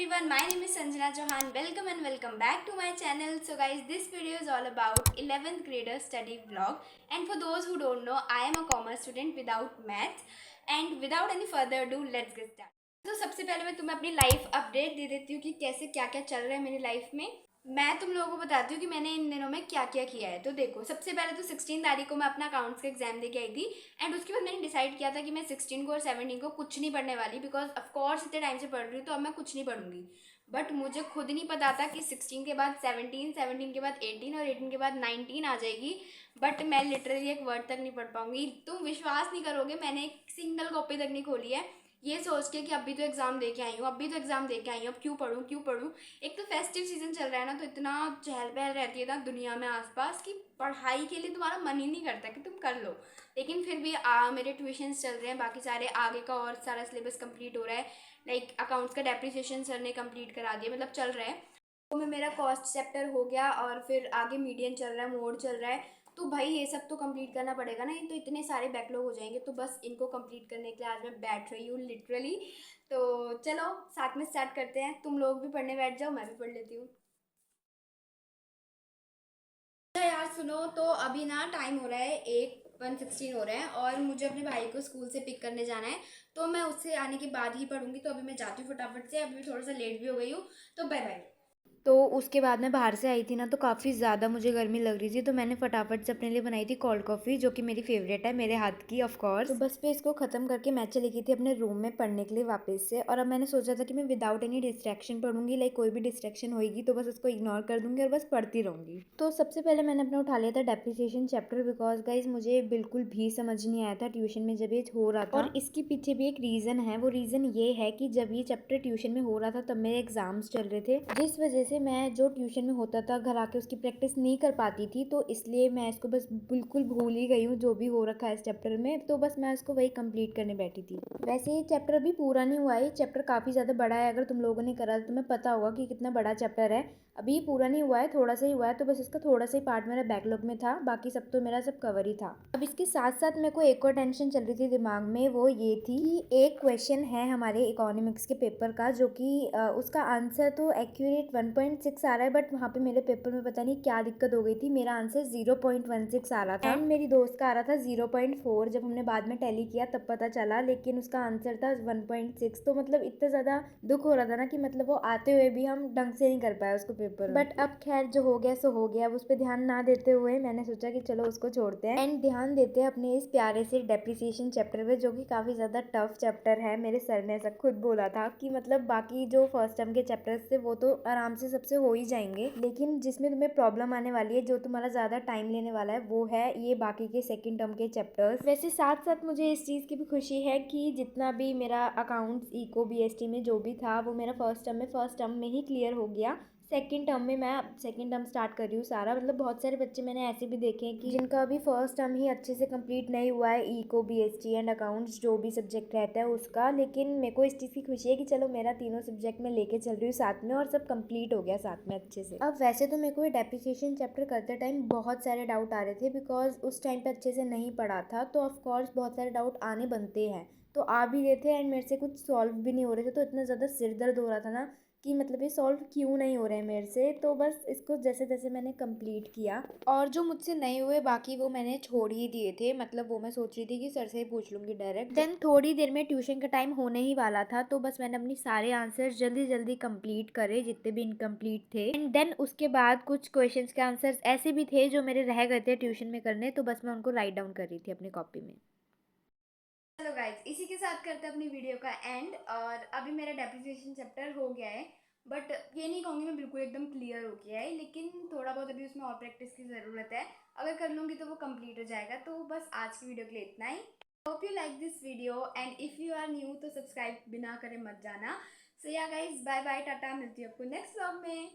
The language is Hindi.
everyone, my name is Sanjana Chauhan. Welcome and welcome back to my channel. So guys, this video is all about 11th grader study vlog. And for those who don't know, I am a commerce student without maths. And without any further ado, let's get started. तो सबसे पहले मैं तुम्हें अपनी लाइफ अपडेट दे देती हूँ कि कैसे क्या क्या चल रहा है मेरी लाइफ में। मैं तुम लोगों को बताती हूँ कि मैंने इन दिनों में क्या क्या किया है। तो देखो, सबसे पहले तो 16 तारीख को मैं अपना अकाउंट्स का एग्जाम दे के आई थी। एंड उसके बाद मैंने डिसाइड किया था कि मैं 16 को और 17 को कुछ नहीं पढ़ने वाली, बिकॉज ऑफकोर्स इतने टाइम से पढ़ रही हूँ तो अब मैं कुछ नहीं पढ़ूंगी। बट मुझे खुद नहीं पता था कि 16 के बाद 17, 17 के बाद 18 और 18 के बाद 19 आ जाएगी। बट मैं लिटरली एक वर्ड तक नहीं पढ़ पाऊंगी। तुम विश्वास नहीं करोगे, मैंने एक सिंगल कॉपी तक नहीं खोली है, ये सोच के कि अभी तो एग्ज़ाम दे के आई हूँ, अभी तो एग्ज़ाम दे के आई हूँ, अब क्यों पढ़ूँ। एक तो फेस्टिव सीजन चल रहा है ना, तो इतना चहल पहल रहती है ना दुनिया में आसपास कि पढ़ाई के लिए तुम्हारा मन ही नहीं करता कि तुम कर लो। लेकिन फिर भी मेरे ट्यूशन्स चल रहे हैं, बाकी सारे आगे का और सारा सिलेबस कंप्लीट हो रहा है। लाइक अकाउंट्स का डेप्रिसिएशन सर ने कंप्लीट करा दिया, मतलब चल रहा है। तो में मेरा कॉस्ट चैप्टर हो गया और फिर आगे मीडियन चल रहा है, मोड चल रहा है। तो भाई ये सब तो कंप्लीट करना पड़ेगा ना, तो इतने सारे बैकलॉग हो जाएंगे। तो बस इनको कंप्लीट करने के लिए आज मैं बैठ रही हूँ लिटरली। तो चलो साथ में स्टार्ट करते हैं, तुम लोग भी पढ़ने बैठ जाओ, मैं भी पढ़ लेती हूँ। अच्छा यार सुनो, तो अभी ना टाइम हो रहा है 1:16 हो रहा है और मुझे अपने भाई को स्कूल से पिक करने जाना है। तो मैं उससे आने के बाद ही पढ़ूंगी। तो अभी मैं जाती हूँ फटाफट से, अभी थोड़ा सा लेट भी हो गई हूँ। तो बाय बाय। तो उसके बाद मैं बाहर से आई थी ना, तो काफ़ी ज़्यादा मुझे गर्मी लग रही थी, तो मैंने फटाफट से अपने लिए बनाई थी कोल्ड कॉफ़ी, जो कि मेरी फेवरेट है, मेरे हाथ की ऑफ कोर्स। तो बस पे इसको ख़त्म करके मैं चली गई थी अपने रूम में पढ़ने के लिए वापस से। और अब मैंने सोचा था कि मैं विदाउट एनी डिस्ट्रैक्शन पढ़ूंगी, लाइक कोई भी डिस्ट्रैक्शन होगी तो बस उसको इग्नोर कर दूंगी और बस पढ़ती रहूंगी। तो सबसे पहले मैंने अपना उठा लिया था डेप्रिसिएशन चैप्टर, बिकॉज गाइज मुझे बिल्कुल भी समझ नहीं आया था ट्यूशन में जब ये हो रहा था। और इसके पीछे भी एक रीज़न है, वो रीज़न ये है कि जब ये चैप्टर ट्यूशन में हो रहा था तब मेरे एग्जाम्स चल रहे थे, जिस वजह से मैं जो ट्यूशन में होता था घर आके उसकी प्रैक्टिस नहीं कर पाती थी। तो इसलिए मैं इसको बस बिल्कुल भूल ही गई हूँ जो भी हो रखा है इस चैप्टर में। तो बस मैं इसको वही कंप्लीट करने बैठी थी। वैसे ये चैप्टर अभी पूरा नहीं हुआ है, ये चैप्टर काफ़ी ज़्यादा बड़ा है। अगर तुम लोगों ने करा तो तुम्हें पता होगा कि कितना बड़ा चैप्टर है। अभी पूरा नहीं हुआ है, थोड़ा सा ही हुआ है। तो बस इसका थोड़ा सा ही पार्ट मेरा बैकलॉग में था, बाकी सब तो मेरा सब कवर ही था। अब इसके साथ साथ मेरे को एक और टेंशन चल रही थी दिमाग में, वो ये थी कि एक क्वेश्चन है हमारे इकोनॉमिक्स के पेपर का, जो कि उसका आंसर तो एक्यूरेट 1.6 आ रहा है, बट वहाँ पे मेरे पेपर में पता नहीं क्या दिक्कत हो गई थी, मेरा आंसर 0.16 आ रहा था एंड मेरी दोस्त का आ रहा था 0.4। जब हमने बाद में टैली किया तब पता चला, लेकिन उसका आंसर था 1.6। तो मतलब इतना ज़्यादा दुख हो रहा था ना कि मतलब वो आते हुए भी हम ढंग से नहीं कर पाए उसको पेपर। बट अब खैर जो हो गया सो हो गया। अब उस पर ध्यान ना देते हुए मैंने सोचा कि चलो उसको छोड़ते हैं एंड ध्यान देते हैं अपने इस प्यारे से डेप्रिसिएशन चैप्टर पे, जो कि काफ़ी ज़्यादा टफ चैप्टर है। मेरे सर ने ऐसा खुद बोला था कि मतलब बाकी जो फर्स्ट टर्म के चैप्टर्स थे वो तो आराम से सबसे हो ही जाएंगे, लेकिन जिसमें तुम्हें प्रॉब्लम आने वाली है, जो तुम्हारा ज़्यादा टाइम लेने वाला है, वो है ये बाकी के सेकेंड टर्म के चैप्टर्स। वैसे साथ साथ मुझे इस चीज़ की भी खुशी है कि जितना भी मेरा अकाउंट्स इको बीएसटी में जो भी था वो मेरा फर्स्ट टर्म में ही क्लियर हो गया। सेकेंड टर्म में मैं सेकेंड टर्म स्टार्ट कर रही हूँ सारा। मतलब बहुत सारे बच्चे मैंने ऐसे भी देखे हैं कि जिनका अभी फर्स्ट टर्म ही अच्छे से कंप्लीट नहीं हुआ है, इको बीएसटी एंड अकाउंट्स जो भी सब्जेक्ट रहता है उसका। लेकिन मेरे को इस चीज़ की खुशी है कि चलो मेरा तीनों सब्जेक्ट में लेके चल रही हूँ साथ में, और सब कंप्लीट हो गया साथ में अच्छे से। अब वैसे तो मेरे को ये डेप्रिसिएशन चैप्टर करते टाइम बहुत सारे डाउट आ रहे थे, बिकॉज उस टाइम पे अच्छे से नहीं पढ़ा था, तो ऑफकोर्स बहुत सारे डाउट आने बनते हैं। तो आ भी रहे थे एंड मेरे से कुछ सॉल्व भी नहीं हो रहे थे, तो इतना ज़्यादा सिर दर्द हो रहा था ना कि मतलब ये सॉल्व क्यों नहीं हो रहे हैं मेरे से। तो बस इसको जैसे तैसे मैंने कंप्लीट किया, और जो मुझसे नहीं हुए बाकी वो मैंने छोड़ ही दिए थे। मतलब वो मैं सोच रही थी कि सर से ही पूछ लूँगी डायरेक्ट। देन थोड़ी देर में ट्यूशन का टाइम होने ही वाला था, तो बस मैंने अपनी सारे आंसर जल्दी जल्दी कंप्लीट करे जितने भी इनकम्प्लीट थे। एंड देन उसके बाद कुछ क्वेश्चन के आंसर ऐसे भी थे जो मेरे रह गए थे ट्यूशन में करने, तो बस मैं उनको राइट डाउन कर रही थी अपनी कॉपी में। चलो गाइज, इसी के साथ करते हैं अपनी वीडियो का एंड। और अभी मेरा डेप्रिसिएशन चैप्टर हो गया है, बट ये नहीं कहूँगी मैं बिल्कुल एकदम क्लियर हो गया है, लेकिन थोड़ा बहुत अभी उसमें और प्रैक्टिस की ज़रूरत है। अगर कर लूँगी तो वो कंप्लीट हो जाएगा। तो बस आज की वीडियो के लिए इतना ही। Hope you like this video and if you are new तो सब्सक्राइब बिना करे मत जाना। सो yeah guys, bye bye, Tata, मिलती हूँ आपको नेक्स्ट व्लॉग में।